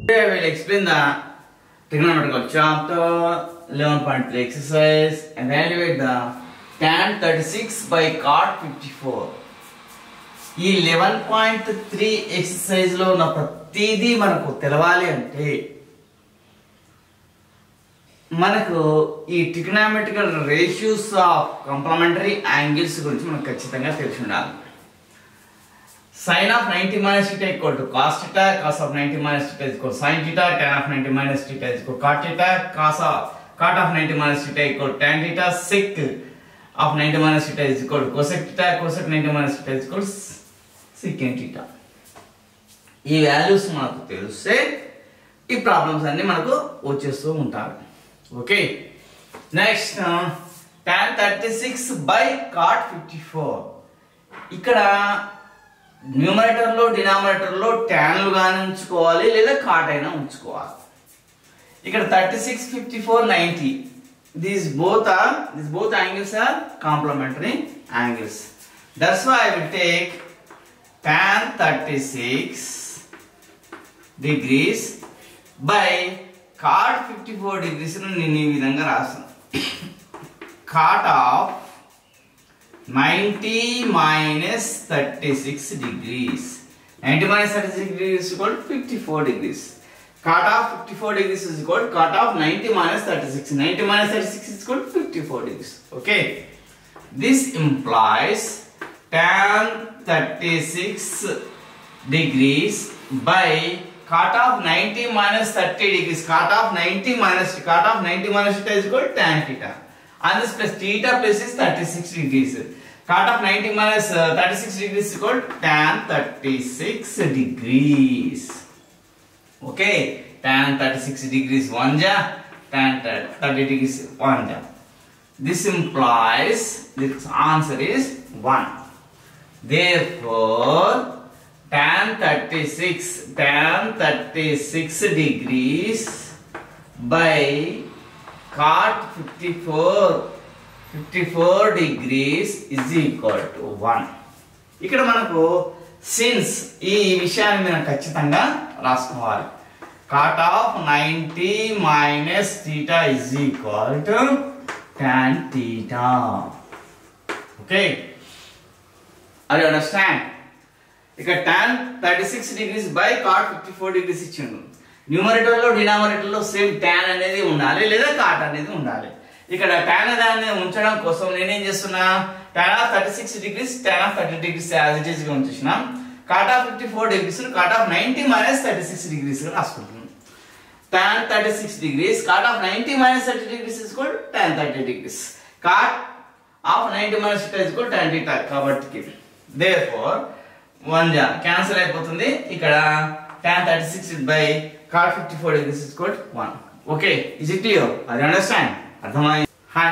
Today I will explain the trigonometrical chapter 11.3 exercise. Evaluate the tan 36 by cot 54. ఈ 11.3 exercise లో ఉన్న ప్రతిదీ మనకు తెలవాలి అంటే మనకు ఈ ట్రిగోనోమెట్రికల్ రేషియోస్ ఆఫ్ కాంప్లిమెంటరీ యాంగిల్స్ గురించి మనకు ఖచ్చితంగా తెలిసి ఉండాలి. sin of 90 minus theta equal to cos theta, cos of 90 minus theta is equal to sin theta, tan of 90 minus theta is equal to cot theta, cot of 90 minus theta equal to tan theta, sec of 90 minus theta is equal to cosec theta, cosec 90 minus theta is equal to secant theta. ఈ values మనకు తెలిస్తే ఈ problems అన్ని మనకు వచ్చేస్తూ ఉంటారు. Okay, next tan 36 by cot 54. ఇక్కడ numerator లో డినామినేటర్ లో tan లు గాని ఉంచుకోవాలి లేదా కాట్ అయినా ఉంచుకోవాలి. ఇక్కడ 36 54 90 these both angles are complementary angles. That's why I will take tan 36 degrees by cot 54 degrees ను నేను ఈ విధంగా రాస్తాను. cot of 90 minus 36 degrees. 90 minus 36 degrees is equal to 54 degrees. Cot of 54 degrees is equal to cot of 90 minus 36. 90 minus 36 is equal to 54 degrees. Okay. This implies tan 36 degrees by cot of 90 minus 30 degrees. Cot of 90 minus theta is equal to tan theta. And this plus theta plus is 36 degrees. Cot of 90 minus 36 degrees is equal to tan 36 degrees. Okay, tan 36 degrees 1 ja, tan 30 degrees 1 ja. This implies this answer is 1. Therefore, tan 36 degrees by cot 54 degrees is equal to 1. ఇక్కడ మనకు since ఈ విషయాన్ని మనం ఖచ్చితంగా రాసుకోవాలి. cot of 90 minus theta is equal to tan theta. Okay, are you understand? ఇక్కడ tan 36 degrees by cot 54 degrees ఇచ్చిండు. Numerator లో డినామినేటర్ లో సేమ్ tan అనేది ఉండాలి లేదా cot అనేది ఉండాలి. ఇక్కడ tan దాన్ని ఉంచడం కోసం నేనేం చేస్తున్నా, tan of 36 degrees tan of 30 degrees as it is గా ఉంచేసిన, cot of 54 degrees cot of 90 minus 36 degrees గా రాసుకుంటున్నాం. tan 36 degrees cot of 90 minus 30 degrees is equal to tan 30 degrees. cot of 90 minus theta is equal to tan theta. కాబట్టి therefore 1 ja cancel అయిపోతుంది. ఇక్కడ tan 36 by cot 54 degrees is equal to 1. Okay, is it clear? Are you understand? Hi,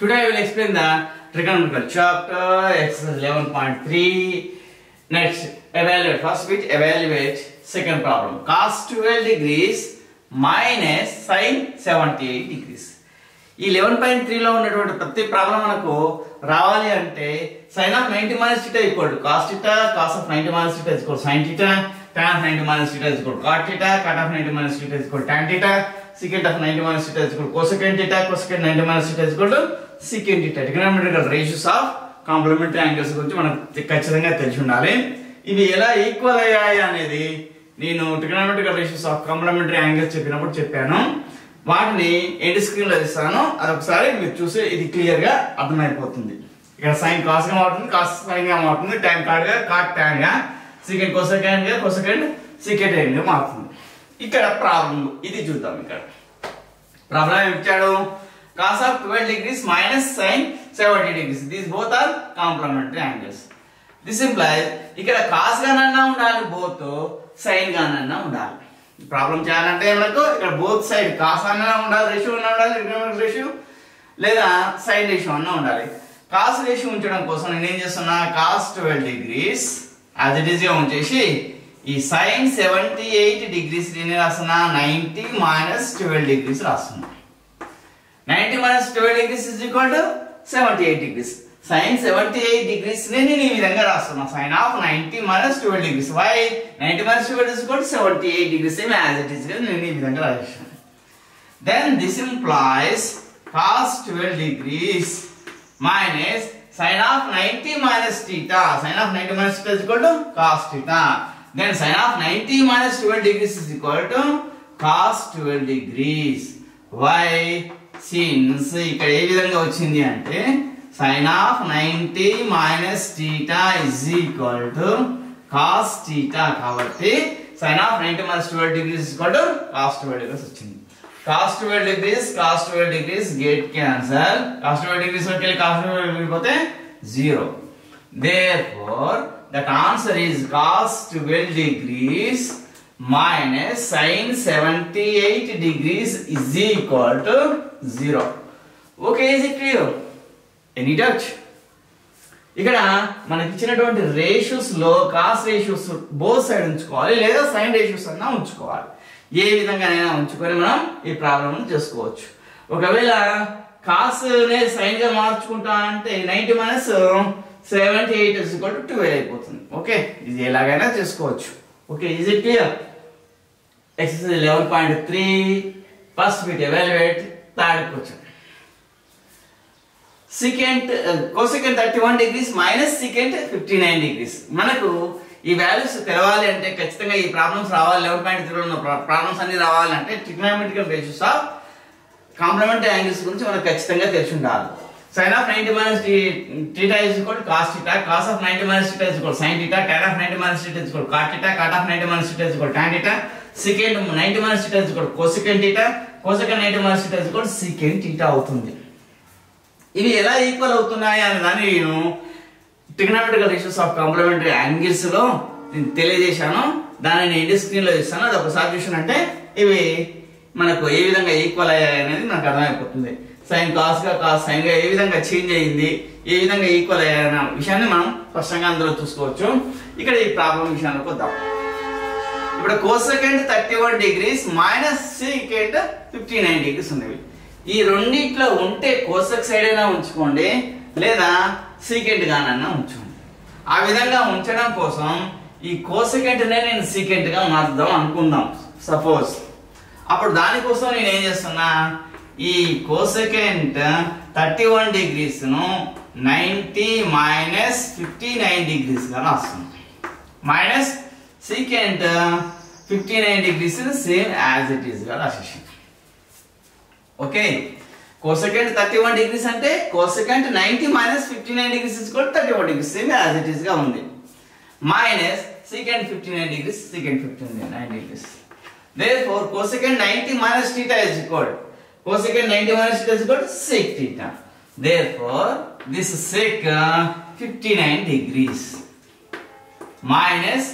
today I will explain the trigonometrical chapter exercise 11.3. Next, evaluate. First bit, evaluate. Second problem, cos 12 degrees minus sin 78 degrees. ఈ 11.3 లో ఉన్నటువంటి ప్రతి problem మనకు రావాలి అంటే sin of 90 minus theta equal to cos theta, cos of 90 minus theta is equal to sin theta, tan of 90 minus theta is equal to cot theta, cot of 90 minus theta is equal to tan theta, secant of 90 minus theta is equal to cosecant theta, cosecant 90 minus theta is equal to secant theta. Trigonometrical ratios of complementary angles గురించి మనకు ఖచ్చితంగా తెలిసి ఉండాలి. ఇవి ఎలా equal అయ్యాయి అనేది నేను ట్రిగోనోమెట్రికల్ రేషియోస్ ఆఫ్ కాంప్లిమెంటరీ యాంగిల్స్ చెప్పినప్పుడు చెప్పాను. వాటిని ఎండ్ స్క్రీన్ లో ఇస్తాను, అదొకసారి మీరు చూసి ఇది క్లియర్ గా అర్థమైపోతుంది. ఇక్కడ సైన్ కాస్ గా మారుతుంది, కాస్ సైన్ గా మారుతుంది, tan కాట్ గా, కాట్ tan గా, సెకండ్ కోసెకండ్ గా, కోసెకండ్ సెకండ్ గా మారుతుంది. ఇక్కడ ప్రాబ్లం ఇది చూద్దాం. ఇక్కడ ప్రాబ్లం ఏమి ఇచ్చాడు, cos of 12 degrees minus sin 70 degrees. These both are complementary angles. This implies ఇక్కడ cos గానన్నా ఉండాలి, both sin గానన్నా ఉండాలి. ప్రాబ్లం చేయాలంటే మనకు ఇక్కడ both side cos అన్నా ఉండాలి, రేషియో అన్నా ఉండాలి, ట్రిగోనోమెట్రిక్ రేషియో లేదా sin రేషియో అన్నా ఉండాలి. cos రేషియో ఉంచడం కోసం నేను ఏం చేస్తున్నా, cos 12 degrees as it is గా ఉంచేసి ఈ sin 78 degrees నేను రాస్తున్నా 90 minus 12 degrees రాస్తున్నా. 90 minus 12 degrees is equal to 78 degrees. sin 78 degrees ని నేను ఈ విధంగా రాస్తున్నా sin of 90 minus 12 degrees. Why 90 minus 12 is equal to 78 degrees, same as it is గా నేను ఈ విధంగా రాశాను. Then this implies cos 12 degrees minus sin of 90 minus theta. Sin of 90 minus theta is equal to cos theta. Then sin of 90 minus 12 degrees is equal to cos 12 degrees. Why? Since ఇక్కడ ఏ విధంగా వచ్చింది అంటే sin of 90 minus theta is equal to cos theta కాబట్టి sin of 90 minus 12 degrees is equal to cos 12 degrees వచ్చింది. cos 12 degrees get cancel. cos 12 degrees వరకు cos 12 వెళ్ళిపోతే 0. Therefore that answer is cos 12 degrees minus sin 78 degrees is equal to 0. Okay, is it clear? Any doubt? ఇక్కడ మనకి ఇచ్చినటువంటి ratios లో cos ratios both side ఉంచుకోవాలి లేదా sign ratios అన్నా ఉంచుకోవాలి. ఏ విధంగానైనా ఉంచుకొని మనం ఈ ప్రాబ్లం చేసుకోవచ్చు. ఒకవేళ కాస్ నే సైన్ గా మార్చుకుంటా అంటే 90 మైనస్ 78 is equal to 12 అయిపోతుంది. ఓకే, ఇది ఎలాగైనా చేసుకోవచ్చు. Okay, is it clear? Exercise 11.3 first bit evaluate third question. secant cosecant 31 degrees minus secant 59 degrees. మనకు ఈ వాల్యూస్ తెలవాలి అంటే ఖచ్చితంగా ఈ ప్రాబ్లమ్స్ రావాలి. 11.3 లో ఉన్న ప్రాబ్లమ్స్ అన్ని రావాలంటే trigonometrical ratios of complementary angles గురించి మనకు ఖచ్చితంగా తెలిసి ఉండాలి. sin of 90 minus theta is equal to cos theta, cos of 90 minus theta is equal to sin theta, tan of 90 minus theta is equal to cot theta, cot of 90 minus theta is equal to tan theta, secant 90 minus theta is equal to cosecant theta, cosecant 90 minus theta is equal to secant theta అవుతుంది. ఇవి ఎలా equal అవుతున్నాయి అనే దాన్ని నేను trigonometrical ratios of complementary angles లో నేను తెలియజేశాను. దాన్ని నేను ఎండ్ స్క్రీన్ లో ఇస్తాను. అది ఒకసారి చూసినంటే ఇవి మనకు ఏ విధంగా ఈక్వల్ అయ్యాయి అనేది నాకు అర్థమైపోతుంది. సైన్ కాస్ గా కాస్ సైన్ గా ఏ విధంగా చేంజ్ అయ్యింది, ఏ విధంగా ఈక్వల్ అయ్యాయన్న విషయాన్ని మనం స్పష్టంగా అందులో చూసుకోవచ్చు. ఇక్కడ ఈ ప్రాబ్లం విషయానికి వద్దాం. ఇప్పుడు కోసెకంట్ 31 degrees మైనస్ సీకెంట్ 59 degrees ఉన్నవి. ఈ రెండిట్లో ఉంటే కోసెక్ సైడ్ అయినా ఉంచుకోండి లేదా సీకెంట్ గానన్నా ఉంచుకోండి. ఆ విధంగా ఉంచడం కోసం ఈ కోసెకంట్ నే నేను సీకెంట్ గా మార్చుదాం అనుకుందాం సపోజ్. అప్పుడు దానికోసం నేను ఏం చేస్తున్నా, ఈ కోసెకంట్ 31 degrees ను 90 మైనస్ 59 degrees గా రాస్తున్నాం. Minus secant 59 degrees same as it is గా రాసేసాం. ఓకే, కోసెకంట్ 31 degrees అంటే cosecant 90 minus 59 degrees is equal to 31 degrees same as it is గా ఉంది. Minus secant 59 degrees, secant 59 degrees. Therefore, cosecant 90 minus theta is equal. Cosecant 90 minus theta is equal to sec theta. Therefore, this sec 59 degrees minus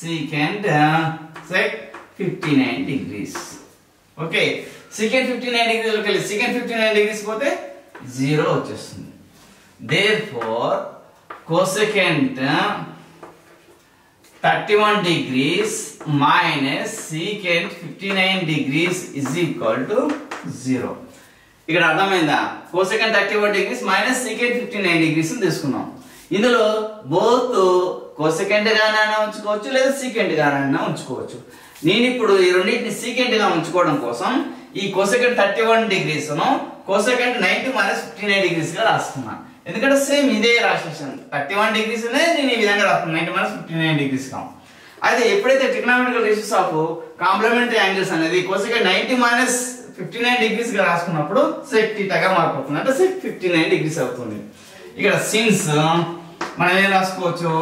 secant sec 59 degrees. Okay, secant 59 degrees లోకి secant 59 degrees పోతే 0 వచ్చేస్తుంది. Therefore, cosecant 31 degrees minus secant 59 degrees is equal to 0. ఇక్కడ అర్థమైందా? cosecant 31 degrees minus secant 59 degrees తీసుకున్నాం. ఇందులో both cosecant గానైనా ఉంచుకోవచ్చు లేదా secant గానైనా ఉంచుకోవచ్చు. నేను ఇప్పుడు ఈ రెండింటిని secant గా ఉంచుకోవడం కోసం ఈ cosecant 31 degrees ను cosecant 90 minus 59 degrees గా రాస్తున్నాను. ఎందుకంటే సేమ్ ఇదే రాసేసాను. 31 degrees నే నేను ఈ విధంగా రాస్తున్నాను 90 minus 59 degrees గా. అయితే ఎప్పుడైతే trigonometrical ratios of complementary angles అనేది cosecant 90 minus 59 degrees గా రాసుకున్నప్పుడు sec theta గా మారిపోతుంది. అంటే sec 59 degrees అవుతుంది. ఇక్కడ సిన్స్ మనం ఏం రాసుకోవచ్చు,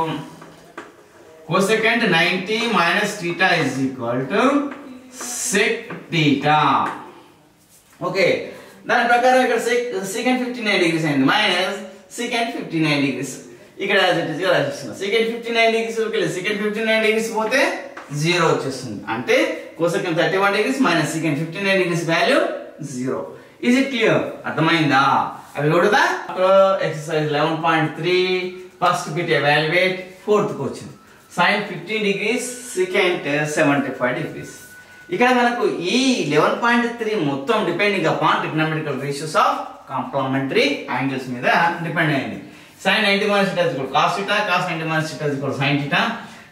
cosecant 90 minus theta is equal to sec theta. Okay, దాని ప్రకారం ఇక్కడ secant 59 degrees అయింది మైనస్ secant 59 degrees. ఇక్కడ యాజ్ ఇట్ ఇస్ గా రాసేస్తున్నాం. secant 59 degrees లోకి secant 59 degrees పోతే 0 వచ్చేస్తుంది. అంటే cosecant 31 degrees minus secant 59 degrees value 0. Is it clear? అర్థమైందా? అవి కూడా exercise 11.3 first bit evaluate fourth question. sin 15 degrees secant 75 degrees. ఇక్కడ మనకు ఈ 11.3 మొత్తం depending upon trigonometrical ratios of complementary angles మీద డిపెండ్ అయింది. sin 90 minus theta is equal to cos theta, cos 90 minus theta is equal to sin theta,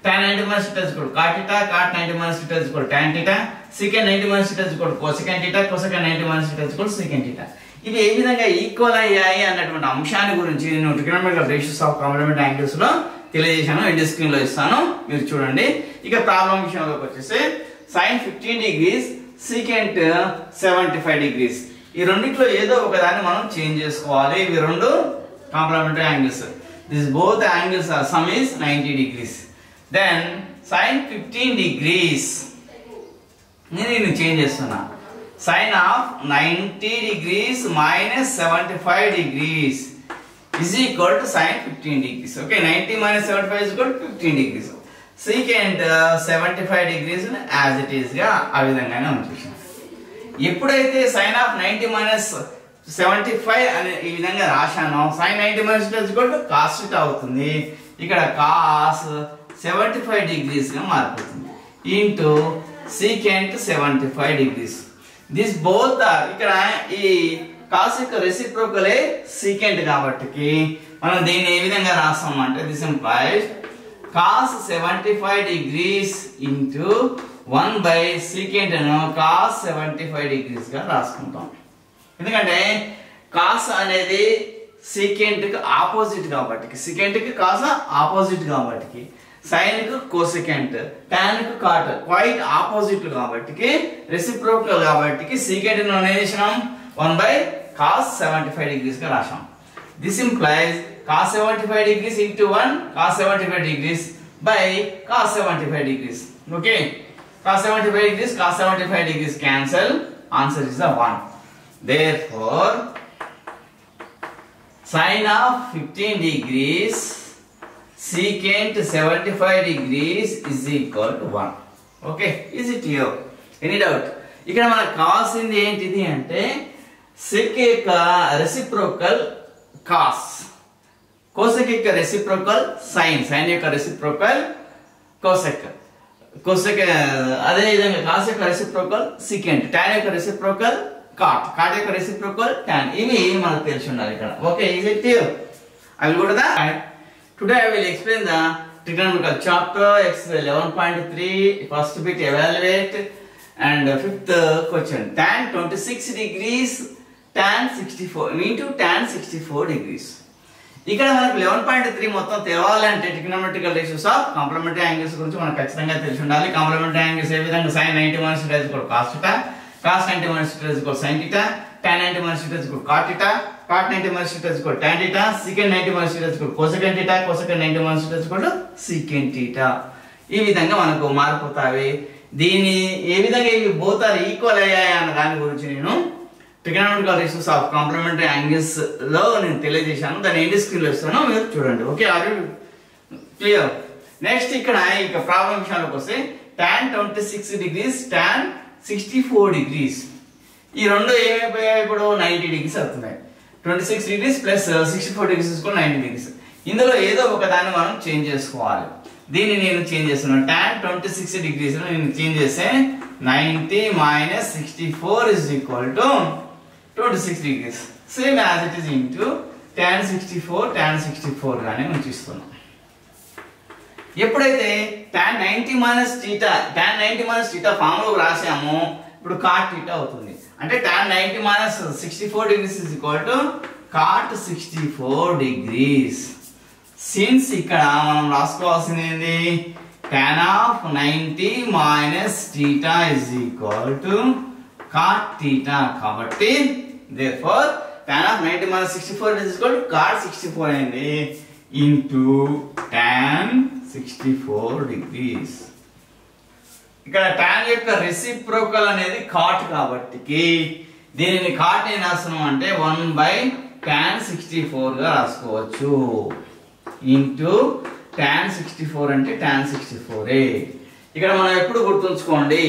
tan 90 minus theta is equal to cot theta, cot 90 minus theta is equal to tan theta, secant 90 minus theta is equal to cosecant theta, cosecant 90 minus theta is equal to secant theta. ఇవి ఏ విధంగా equal అయ్యాయి అన్నటువంటి అంశాన్ని గురించి నేను ట్రిగోనోమెట్రికల్ ratios of complementary angles లో తెలియజేశాను. End screen లో ఇస్తాను, మీరు చూడండి. ఇక ప్రాబ్లం విషయంలోకి వచ్చేసి sin 15 degrees, secant 75 degrees. ఈ రెండిట్లో ఏదో ఒకదాన్ని మనం చేంజ్ చేసుకోవాలి. ఇవి రెండు complementary angles. This both angles are sum is 90 degrees. Then sin 15 degrees నేను చేంజ్ చేస్తున్నా. sin of 90 degrees minus 75 degrees is equal to sin 15 degrees. Okay, 90 minus 75 is equal to 15 degrees. Secant 75 degrees as it is గా ఆ విధంగానే ఉంచేసాం. ఎప్పుడైతే sin of 90 minus 75 అనే ఈ విధంగా రాశానో sin 90 minus theta is equal to cos theta అవుతుంది. ఇక్కడ cos 75 degrees గా మారిపోతుంది into secant 75 degrees. This both are ఇక్కడ ఈ cos యొక్క రెసిప్రోకల్ secant కాబట్టి మనం దీన్ని ఏ విధంగా రాస్తాం అంటే this implies cos 75 degrees into 1 by secant Anu cos 75 degrees గా రాసుకుంటాం. ఎందుకంటే cos అనేది secant కి ఆపోజిట్ కాబట్టి, secant కి cos ఆపోజిట్ కాబట్టి, sin కు cosecant, tan కు cot క్వైట్ ఆపోజిట్ కాబట్టి, రెసిప్రోకల్ కాబట్టి secant ను నేనేసాం 1 by cos 75 degrees గా రాశాం. This implies cos 75 degrees into 1 cos 75 degrees by cos 75 degrees. Okay, cos 75 degrees, cos 75 degrees cancel. Answer is the 1. Therefore, sin of 15 degrees secant 75 degrees is equal to 1. Okay, is it clear? Any doubt? ఇక్కడ మనకు కావాల్సింది ఏంటిది అంటే sec యొక్క reciprocal cos, cosec యొక్క reciprocal sin, sin యొక్క reciprocal cosec, cosec అదే విధంగా cos యొక్క రెసిప్రోకల్ secant, tan యొక్క రెసిప్రోకల్ cot, cot యొక్క రెసిప్రోకల్ tan. ఇవి మనకు తెలిసి ఉండాలి ఇక్కడ. Okay, is it clear? I will go to the today I will explain the trigonometrical chapter exercise 11.3 first bit evaluate and fifth question tan 26 degrees tan 64 into tan 64 degrees. ఇక్కడ మనకు 11.3 మొత్తం తెలవాలంటే ట్రిగోనోమెట్రికల్ ratios of complementary angles గురించి మనకు ఖచ్చితంగా తెలిసి ఉండాలి. Complementary angles ఏ విధంగా sin 90 minus theta is equal to cos theta, cos 90 minus theta is equal to sin theta, tan 90 minus theta is equal to cot theta, cot 90 minus theta is equal to tan theta, secant 90 minus theta is equal to cosecant theta, cosecant 90 minus theta is equal to secant theta. ఈ విధంగా మనకు మారిపోతాయి. దీని ఏ విధంగా ఇవి both are equal అయ్యాయి అన్న దాని గురించి నేను ట్రిగోనోమెట్రికల్ రేషియోస్ ఆఫ్ కాంప్లిమెంటరీ యాంగిల్స్ లో నేను తెలియజేశాను. దాన్ని ఎండ్ స్క్రీన్ లో ఇస్తాను, మీరు చూడండి. Okay, are you clear? Next ఇక్కడ ఇక ప్రాబ్లం విషయానికి వస్తే tan 26 degrees tan 64 degrees ఈ రెండు ఏమైపోయాయి ఇప్పుడు 90 degrees అవుతున్నాయి. 26 degrees plus 64 degrees కూడా 90 degrees. ఇందులో ఏదో ఒక దాన్ని మనం చేంజ్ చేసుకోవాలి. దీన్ని నేను చేంజ్ చేస్తున్నాను. tan 26 degrees నేను చేంజ్ చేస్తే 90 minus 64 is equal to 26 degrees. Same as it is into tan 64 గానే ఉంచిస్తున్నాం. ఎప్పుడైతే tan 90 minus theta ఫార్ములా రాసామో ఇప్పుడు cot theta అవుతుంది. అంటే tan 90 minus 64 degrees is equal to cot 64 degrees. Since ఇక్కడ మనం రాసుకోవాల్సింది ఏంది? tan of 90 minus theta is equal to cot theta కాబట్టి therefore tan of 90 minus 64 is equal to cot 64 అయింది into tan 64 degrees. ఇక్కడ tan యొక్క reciprocal అనేది cot కాబట్టి దీనిని cot ఏం రాస్తున్నాం అంటే 1 by tan 64 గా రాసుకోవచ్చు into tan 64 అంటే tan 64 ఇక్కడ మనం ఎప్పుడు గుర్తుంచుకోండి,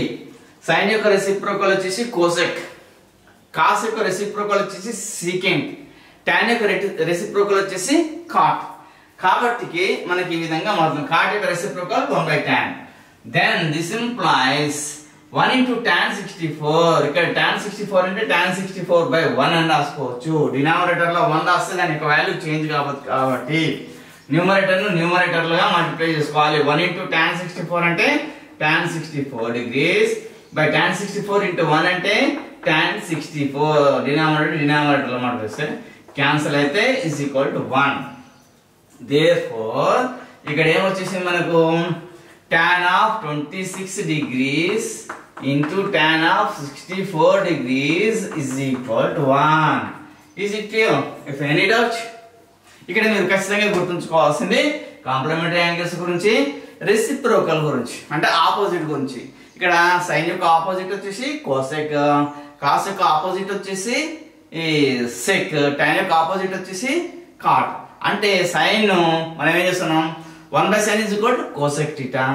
sin యొక్క రెసిప్రోకల్ వచ్చేసి cosec, cos యొక్క రెసిప్రోకల్ వచ్చేసి secant, tan యొక్క రెసిప్రోకల్ వచ్చేసి cot. కాబట్టి మనకి ఈ విధంగా మారుతుంది. cot యొక్క reciprocal 1 by tan. Then this implies 1 into tan 64. ఇక్కడ tan 64 అంటే tan 64/1 అని రాసుకోవచ్చు. డినామినేటర్ లో 1 రాస్తే దాని యొక్క వాల్యూ చేంజ్ కాబట్టి న్యూమరేటర్ ను న్యూమరేటర్ గా మల్టిప్లై చేసుకోవాలి. 1 into tan 64 అంటే tan 64 degrees by tan 64 into 1 అంటే tan 64. డినామినేటర్ లో మల్టిప్లై చేస్తే క్యాన్సిల్ అయితే is equal to 1. therefore ఇక్కడ ఏమొచ్చేసింది మనకు tan of 26 degrees into tan of 64 degrees is equal to 1. Is it clear? If any doubt, ఇక్కడ మీరు ఖచ్చితంగా గుర్తుంచుకోవాల్సింది కాంప్లిమెంటరీ యాంగిల్స్ గురించి, రెసిప్రోకల్ గురించి అంటే ఆపోజిట్ గురించి. ఇక్కడ సైన్ యొక్క ఆపోజిట్ వచ్చేసి కోసెక్, కాస్ యొక్క ఆపోజిట్ వచ్చేసి ఈ సెక్, tan యొక్క ఆపోజిట్ వచ్చేసి కాట్. అంటే సైన్ మనం ఏం చేస్తున్నాం 1/sin is equal to cosec theta,